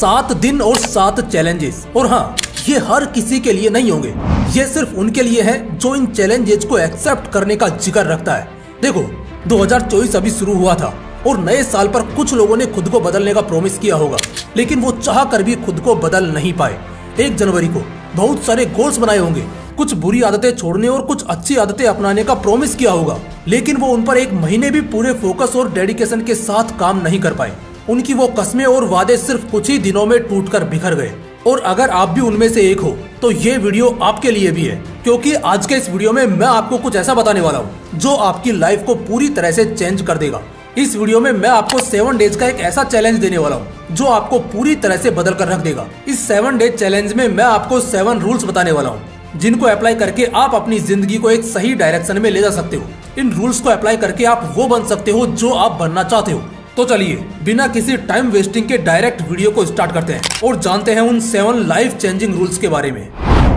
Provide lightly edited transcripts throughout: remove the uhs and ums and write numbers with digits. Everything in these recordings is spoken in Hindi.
7 दिन और 7 चैलेंजेस। और हाँ, ये हर किसी के लिए नहीं होंगे, ये सिर्फ उनके लिए है जो इन चैलेंजेस को एक्सेप्ट करने का जिगर रखता है। देखो, 2024 अभी शुरू हुआ था और नए साल पर कुछ लोगों ने खुद को बदलने का प्रॉमिस किया होगा, लेकिन वो चाह कर भी खुद को बदल नहीं पाए। 1 जनवरी को बहुत सारे गोल्स बनाए होंगे, कुछ बुरी आदतें छोड़ने और कुछ अच्छी आदतें अपनाने का प्रॉमिस किया होगा, लेकिन वो उन पर 1 महीने भी पूरे फोकस और डेडिकेशन के साथ काम नहीं कर पाए। उनकी वो कस्में और वादे सिर्फ कुछ ही दिनों में टूटकर बिखर गए। और अगर आप भी उनमें से एक हो तो ये वीडियो आपके लिए भी है, क्योंकि आज के इस वीडियो में मैं आपको कुछ ऐसा बताने वाला हूँ जो आपकी लाइफ को पूरी तरह से चेंज कर देगा। इस वीडियो में मैं आपको 7 डेज का एक ऐसा चैलेंज देने वाला हूँ जो आपको पूरी तरह से बदल कर रख देगा। इस 7 डेज चैलेंज में मैं आपको 7 रूल्स बताने वाला हूँ जिनको अप्लाई करके आप अपनी जिंदगी को एक सही डायरेक्शन में ले जा सकते हो। इन रूल्स को अप्लाई करके आप वो बन सकते हो जो आप बनना चाहते हो। तो चलिए बिना किसी टाइम वेस्टिंग के डायरेक्ट वीडियो को स्टार्ट करते हैं और जानते हैं उन 7 लाइफ चेंजिंग रूल्स के बारे में।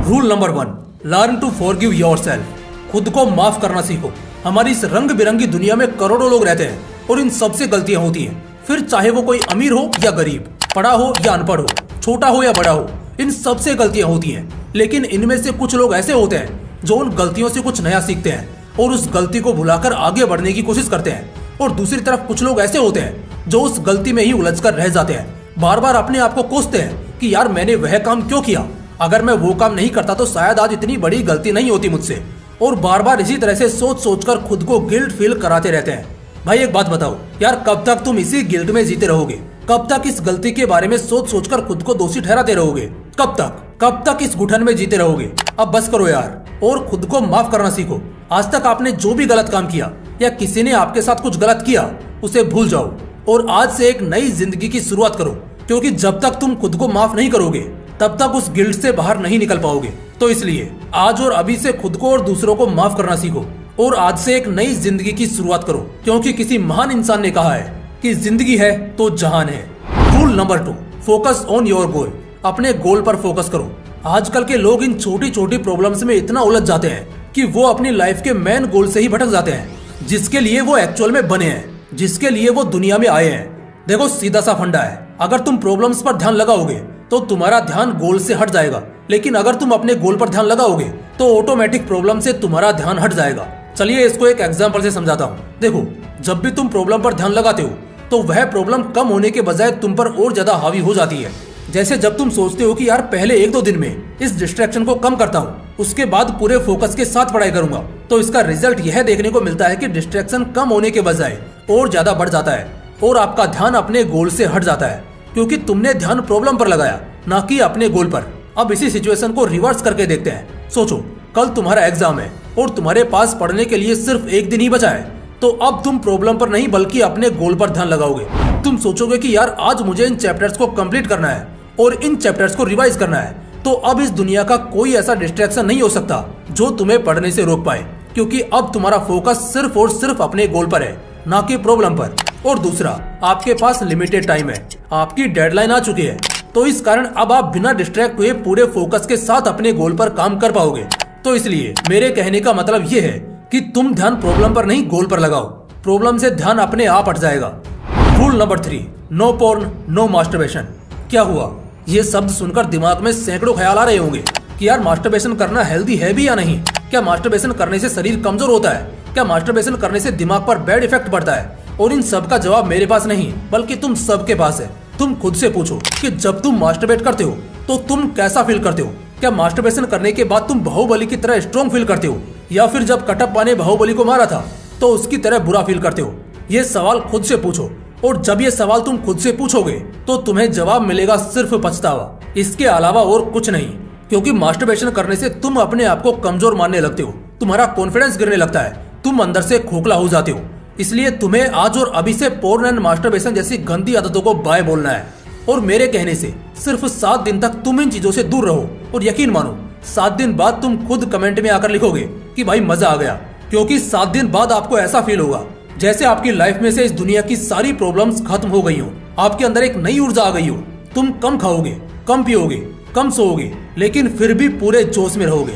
Rule number 1, learn to forgive yourself. खुद को माफ करना सीखो। हमारी इस रंग बिरंगी दुनिया में करोड़ों लोग रहते हैं और इन सबसे गलतियां होती हैं। फिर चाहे वो कोई अमीर हो या गरीब, पढ़ा हो या अनपढ़ हो, छोटा हो या बड़ा हो, इन सबसे गलतियां होती हैं। लेकिन इनमें से कुछ लोग ऐसे होते हैं जो उन गलतियों से कुछ नया सीखते हैं और उस गलती को भुलाकर आगे बढ़ने की कोशिश करते हैं। और दूसरी तरफ कुछ लोग ऐसे होते हैं जो उस गलती में ही उलझकर रह जाते हैं, बार बार अपने आप को कोसते हैं कि यार मैंने वह काम क्यों किया, अगर मैं वो काम नहीं करता तो शायद आज इतनी बड़ी गलती नहीं होती मुझसे। और बार बार इसी तरह से सोच सोचकर खुद को गिल्ट फील कराते रहते हैं। भाई एक बात बताओ यार, कब तक तुम इसी गिल्ट में जीते रहोगे? कब तक इस गलती के बारे में सोच सोचकर खुद को दोषी ठहराते रहोगे? कब तक इस घुटन में जीते रहोगे? अब बस करो यार और खुद को माफ करना सीखो। आज तक आपने जो भी गलत काम किया या किसी ने आपके साथ कुछ गलत किया उसे भूल जाओ और आज से एक नई जिंदगी की शुरुआत करो, क्योंकि जब तक तुम खुद को माफ नहीं करोगे तब तक उस गिल्ट से बाहर नहीं निकल पाओगे। तो इसलिए आज और अभी से खुद को और दूसरों को माफ करना सीखो और आज से एक नई जिंदगी की शुरुआत करो, क्योंकि किसी महान इंसान ने कहा है कि जिंदगी है तो जहान है। Rule number 2, focus on your goal. अपने गोल पर फोकस करो। आजकल के लोग इन छोटी छोटी प्रॉब्लम्स में इतना उलझ जाते हैं कि वो अपनी लाइफ के मेन गोल से ही भटक जाते हैं, जिसके लिए वो एक्चुअल में बने हैं, जिसके लिए वो दुनिया में आए हैं। देखो सीधा सा फंडा है, अगर तुम प्रॉब्लम्स पर ध्यान लगाओगे तो तुम्हारा ध्यान गोल से हट जाएगा, लेकिन अगर तुम अपने गोल पर ध्यान लगाओगे तो ऑटोमेटिक प्रॉब्लम से तुम्हारा ध्यान हट जाएगा। चलिए इसको एक एग्जांपल से समझाता हूँ। देखो, जब भी तुम प्रॉब्लम पर ध्यान लगाते हो तो वह प्रॉब्लम कम होने के बजाय तुम पर और ज्यादा हावी हो जाती है। जैसे जब तुम सोचते हो कि यार पहले 1-2 दिन में इस डिस्ट्रैक्शन को कम करता हूँ, उसके बाद पूरे फोकस के साथ पढ़ाई करूंगा, तो इसका रिजल्ट यह देखने को मिलता है कि डिस्ट्रैक्शन कम होने के बजाय और ज्यादा बढ़ जाता है और आपका ध्यान अपने गोल से हट जाता है, क्योंकि तुमने ध्यान प्रॉब्लम पर लगाया ना कि अपने गोल पर। अब इसी सिचुएशन को रिवर्स करके देखते हैं। सोचो कल तुम्हारा एग्जाम है और तुम्हारे पास पढ़ने के लिए सिर्फ 1 दिन ही बचा है, तो अब तुम प्रॉब्लम पर नहीं बल्कि अपने गोल पर ध्यान लगाओगे। तुम सोचोगे कि यार आज मुझे इन चैप्टर्स को कंप्लीट करना है और इन चैप्टर्स को रिवाइज करना है, तो अब इस दुनिया का कोई ऐसा डिस्ट्रैक्शन नहीं हो सकता जो तुम्हें पढ़ने से रोक पाए, क्योंकि अब तुम्हारा फोकस सिर्फ और सिर्फ अपने गोल पर है, ना कि प्रॉब्लम पर। और दूसरा, आपके पास लिमिटेड टाइम है, आपकी डेडलाइन आ चुकी है, तो इस कारण अब आप बिना डिस्ट्रैक्ट हुए पूरे फोकस के साथ अपने गोल पर काम कर पाओगे। तो इसलिए मेरे कहने का मतलब ये है कि तुम ध्यान प्रॉब्लम पर नहीं गोल पर लगाओ, प्रॉब्लम से ध्यान अपने आप हट जाएगा। Rule number 3, no porn no masturbation. क्या हुआ? ये शब्द सुनकर दिमाग में सैकड़ों ख्याल आ रहे होंगे कि यार मास्टरबेशन करना हेल्दी है भी या नहीं? क्या मास्टरबेशन करने से शरीर कमजोर होता है? क्या मास्टरबेशन करने से दिमाग पर बैड इफेक्ट पड़ता है? और इन सब का जवाब मेरे पास नहीं बल्कि तुम सबके पास है। तुम खुद से पूछो कि जब तुम मास्टरबेट करते हो तो तुम कैसा फील करते हो? क्या मास्टरबेशन करने के बाद तुम बाहुबली की तरह स्ट्रॉन्ग फील करते हो, या फिर जब कटप्पा ने बाहुबली को मारा था तो उसकी तरह बुरा फील करते हो? ये सवाल खुद से पूछो, और जब ये सवाल तुम खुद से पूछोगे तो तुम्हें जवाब मिलेगा सिर्फ पछतावा, इसके अलावा और कुछ नहीं। क्योंकि मास्टरबेशन करने से तुम अपने आप को कमजोर मानने लगते हो, तुम्हारा कॉन्फिडेंस गिरने लगता है, तुम अंदर से खोखला हो जाते हो। इसलिए तुम्हें आज और अभी से पोर्न एंड मास्टरबेशन जैसी गंदी आदतों को बाय बोलना है। और मेरे कहने से सिर्फ 7 दिन तक तुम इन चीजों से दूर रहो, और यकीन मानो 7 दिन बाद तुम खुद कमेंट में आकर लिखोगे कि भाई मजा आ गया, क्योंकि 7 दिन बाद आपको ऐसा फील होगा जैसे आपकी लाइफ में से इस दुनिया की सारी प्रॉब्लम्स खत्म हो गई हो, आपके अंदर एक नई ऊर्जा आ गई हो। तुम कम खाओगे, कम पियोगे, कम सोओगे, लेकिन फिर भी पूरे जोश में रहोगे।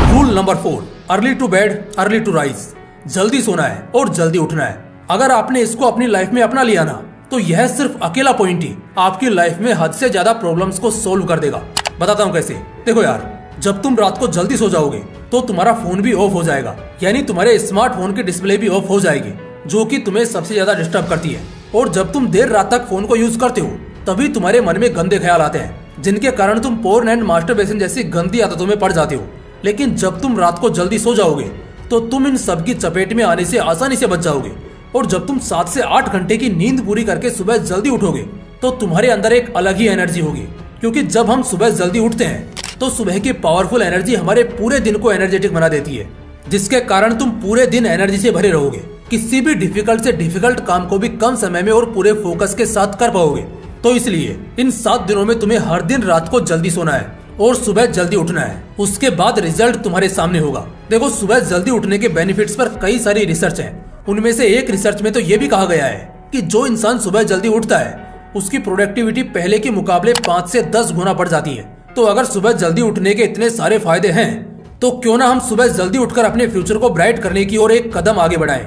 Rule number 4, early to bed early to rise. जल्दी सोना है और जल्दी उठना है। अगर आपने इसको अपनी लाइफ में अपना लिया ना, तो यह सिर्फ अकेला पॉइंट ही आपकी लाइफ में हद से ज्यादा प्रॉब्लम्स को सोल्व कर देगा। बताता हूँ कैसे। देखो यार, जब तुम रात को जल्दी सो जाओगे तो तुम्हारा फोन भी ऑफ हो जाएगा, यानी तुम्हारे स्मार्टफोन की डिस्प्ले भी ऑफ हो जाएगी, जो कि तुम्हें सबसे ज्यादा डिस्टर्ब करती है। और जब तुम देर रात तक फोन को यूज करते हो तभी तुम्हारे मन में गंदे ख्याल आते हैं, जिनके कारण तुम पोर्न एंड मास्टरबेशन जैसी गंदी आदतों में पड़ जाते हो। लेकिन जब तुम रात को जल्दी सो जाओगे तो तुम इन सब की चपेट में आने से आसानी से बच जाओगे। और जब तुम 7 से 8 घंटे की नींद पूरी करके सुबह जल्दी उठोगे तो तुम्हारे अंदर एक अलग ही एनर्जी होगी, क्योंकि जब हम सुबह जल्दी उठते हैं तो सुबह की पावरफुल एनर्जी हमारे पूरे दिन को एनर्जेटिक बना देती है, जिसके कारण तुम पूरे दिन एनर्जी से भरे रहोगे। किसी भी डिफिकल्ट से डिफिकल्ट काम को भी कम समय में और पूरे फोकस के साथ कर पाओगे। तो इसलिए इन 7 दिनों में तुम्हें हर दिन रात को जल्दी सोना है और सुबह जल्दी उठना है। उसके बाद रिजल्ट तुम्हारे सामने होगा। देखो, सुबह जल्दी उठने के बेनिफिट्स पर कई सारी रिसर्च है। उनमें से एक रिसर्च में तो ये भी कहा गया है कि जो इंसान सुबह जल्दी उठता है उसकी प्रोडक्टिविटी पहले के मुकाबले 5 से 10 गुना बढ़ जाती है। तो अगर सुबह जल्दी उठने के इतने सारे फायदे हैं तो क्यों ना हम सुबह जल्दी उठकर अपने फ्यूचर को ब्राइट करने की ओर एक कदम आगे बढ़ाएं।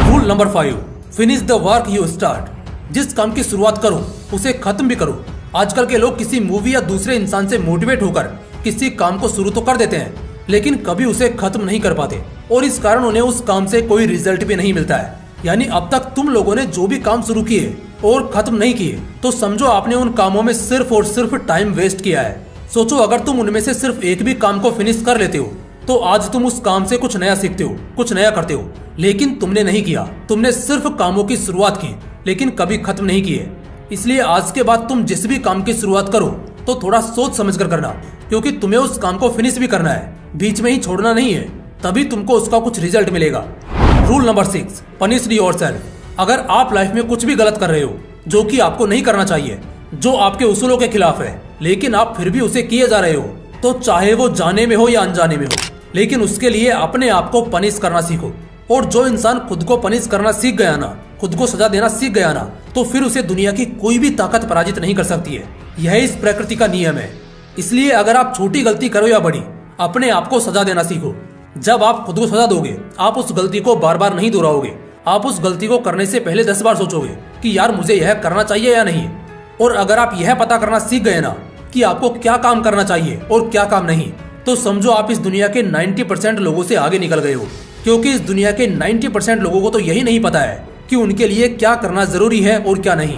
Rule number 5, finish the work you start. जिस काम की शुरुआत करो उसे खत्म भी करो। आजकल के लोग किसी मूवी या दूसरे इंसान से मोटिवेट होकर किसी काम को शुरू तो कर देते हैं, लेकिन कभी उसे खत्म नहीं कर पाते और इस कारण उन्हें उस काम से कोई रिजल्ट भी नहीं मिलता है। यानी अब तक तुम लोगों ने जो भी काम शुरू किए और खत्म नहीं किए तो समझो आपने उन कामों में सिर्फ और सिर्फ टाइम वेस्ट किया है। सोचो, अगर तुम उनमें से सिर्फ एक भी काम को फिनिश कर लेते हो तो आज तुम उस काम से कुछ नया सीखते हो, कुछ नया करते हो। लेकिन तुमने नहीं किया, तुमने सिर्फ कामों की शुरुआत की लेकिन कभी खत्म नहीं किए। इसलिए आज के बाद तुम जिस भी काम की शुरुआत करो तो थोड़ा सोच समझ कर करना, क्योंकि तुम्हें उस काम को फिनिश भी करना है, बीच में ही छोड़ना नहीं है, तभी तुमको उसका कुछ रिजल्ट मिलेगा। Rule number 6, punish yourself. अगर आप लाइफ में कुछ भी गलत कर रहे हो जो कि आपको नहीं करना चाहिए, जो आपके उसूलों के खिलाफ है, लेकिन आप फिर भी उसे किए जा रहे हो, तो चाहे वो जाने में हो या अनजाने में हो, लेकिन उसके लिए अपने आप को पनिश करना सीखो। और जो इंसान खुद को पनिश करना सीख गया ना, खुद को सजा देना सीख गया ना, तो फिर उसे दुनिया की कोई भी ताकत पराजित नहीं कर सकती है। यह इस प्रकृति का नियम है। इसलिए अगर आप छोटी गलती करो या बड़ी, अपने आप को सजा देना सीखो। जब आप खुद को सजा दोगे, आप उस गलती को बार बार नहीं दोहराओगे। आप उस गलती को करने से पहले 10 बार सोचोगे कि यार मुझे यह करना चाहिए या नहीं। और अगर आप यह पता करना सीख गए ना कि आपको क्या काम करना चाहिए और क्या काम नहीं, तो समझो आप इस दुनिया के 90% लोगों से आगे निकल गए हो। क्योंकि इस दुनिया के 90% लोगों को तो यही नहीं पता है कि उनके लिए क्या करना जरूरी है और क्या नहीं।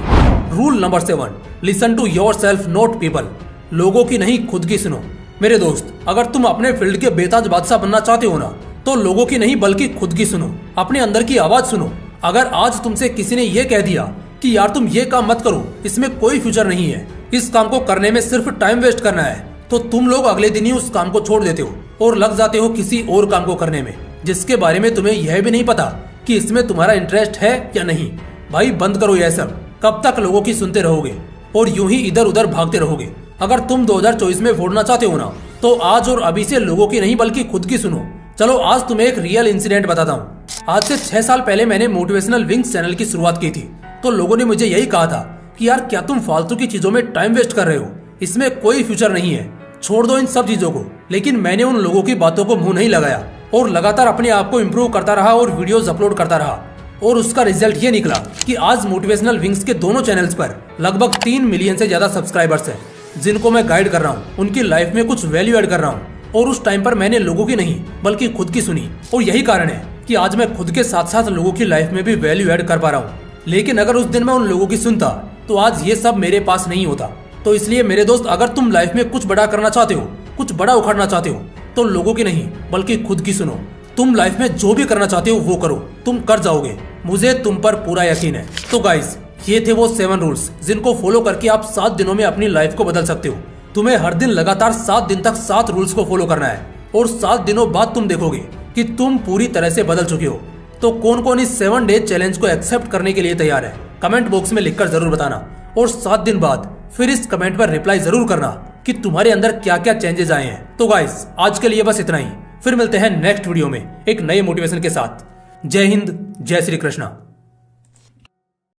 Rule number 7, listen to yourself not people. लोगों की नहीं, खुद की सुनो। मेरे दोस्त, अगर तुम अपने फील्ड के बेताज बादशाह बनना चाहते हो ना, तो लोगों की नहीं बल्कि खुद की सुनो। अपने अंदर की आवाज सुनो। अगर आज तुमसे किसी ने ये कह दिया कि यार तुम ये काम मत करो, इसमें कोई फ्यूचर नहीं है, इस काम को करने में सिर्फ टाइम वेस्ट करना है, तो तुम लोग अगले दिन ही उस काम को छोड़ देते हो और लग जाते हो किसी और काम को करने में, जिसके बारे में तुम्हें यह भी नहीं पता कि इसमें तुम्हारा इंटरेस्ट है या नहीं। भाई बंद करो यह सब। कब तक लोगों की सुनते रहोगे और यूं ही इधर उधर भागते रहोगे। अगर तुम 2024 में फोड़ना चाहते हो ना, तो आज और अभी से लोगों की नहीं बल्कि खुद की सुनो। चलो आज तुम्हें एक रियल इंसिडेंट बताता हूँ। आज से 6 साल पहले मैंने मोटिवेशनल विंग्स चैनल की शुरुआत की थी, तो लोगों ने मुझे यही कहा था कि यार क्या तुम फालतू की चीजों में टाइम वेस्ट कर रहे हो, इसमें कोई फ्यूचर नहीं है, छोड़ दो इन सब चीजों को। लेकिन मैंने उन लोगों की बातों को मुंह नहीं लगाया और लगातार अपने आप को इम्प्रूव करता रहा और वीडियोस अपलोड करता रहा। और उसका रिजल्ट ये निकला कि आज मोटिवेशनल विंग्स के दोनों चैनल्स पर लगभग 3 मिलियन से ज्यादा सब्सक्राइबर्स हैं, जिनको मैं गाइड कर रहा हूँ, उनकी लाइफ में कुछ वैल्यू ऐड कर रहा हूँ। और उस टाइम पर मैंने लोगों की नहीं बल्कि खुद की सुनी, और यही कारण है कि आज मैं खुद के साथ साथ लोगों की लाइफ में भी वैल्यू ऐड कर पा रहा हूँ। लेकिन अगर उस दिन मैं उन लोगों की सुनता तो आज ये सब मेरे पास नहीं होता। तो इसलिए मेरे दोस्त, अगर तुम लाइफ में कुछ बड़ा करना चाहते हो, कुछ बड़ा उखाड़ना चाहते हो, तो लोगों की नहीं बल्कि खुद की सुनो। तुम लाइफ में जो भी करना चाहते हो वो करो, तुम कर जाओगे, मुझे तुम पर पूरा यकीन है। तो गाइस, ये थे वो 7 रूल्स जिनको फॉलो करके आप 7 दिनों में अपनी लाइफ को बदल सकते हो। तुम्हें हर दिन लगातार 7 दिन तक 7 रूल्स को फॉलो करना है और 7 दिनों बाद तुम देखोगे कि तुम पूरी तरह से बदल चुके हो। तो कौन कौन इस 7 डे चैलेंज को एक्सेप्ट करने के लिए तैयार है, कमेंट बॉक्स में लिखकर जरूर बताना। और 7 दिन बाद फिर इस कमेंट पर रिप्लाई जरूर करना कि तुम्हारे अंदर क्या क्या चेंजेस आए हैं। तो गाइस, आज के लिए बस इतना ही। फिर मिलते हैं नेक्स्ट वीडियो में एक नए मोटिवेशन के साथ। जय हिंद, जय श्री कृष्णा।